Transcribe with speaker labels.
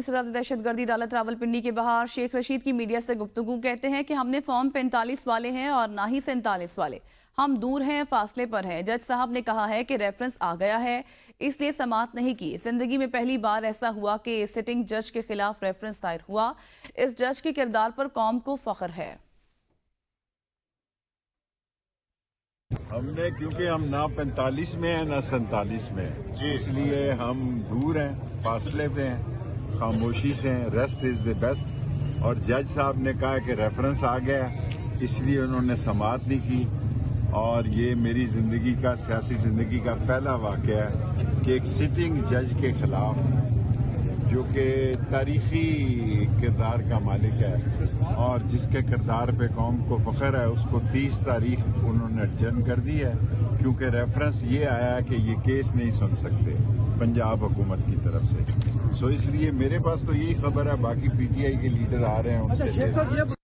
Speaker 1: सदारत दहशत गर्दी अदालत रावलपिंडी के बाहर शेख रशीद की मीडिया से गुफ्तगू कहते हैं कि हमने फॉर्म 45 वाले हैं और ना ही 47 वाले, हम दूर हैं, फासले पर हैं। जज साहब ने कहा है कि रेफरेंस आ गया है, इसलिए समाअत नहीं की। जिंदगी में पहली बार ऐसा हुआ कि सिटिंग जज के खिलाफ रेफरेंस दायर हुआ। इस जज के किरदार पर कौम को फख्र है।
Speaker 2: हमने क्योंकि हम ना 45 में हैं ना 47 में हैं, इसलिए हम दूर हैं, फासले पे हैं, खामोशी से हैं। Rest is the best. और जज साहब ने कहा कि रेफरेंस आ गया, इसलिए उन्होंने समाअत नहीं की। और ये मेरी ज़िंदगी का, सियासी ज़िंदगी का पहला वाक़या है कि एक सिटिंग जज के खिलाफ, जो कि तारीख़ी किरदार का मालिक है और जिसके किरदार पे कौम को फ़ख्र है, उसको 30 तारीख उन्होंने एडजर्न कर दी है, क्योंकि रेफरेंस ये आया है कि ये केस नहीं सुन सकते पंजाब हुकूमत की तरफ से। सो इसलिए मेरे पास तो यही खबर है, बाकी PTI के लीडर आ रहे हैं उनसे।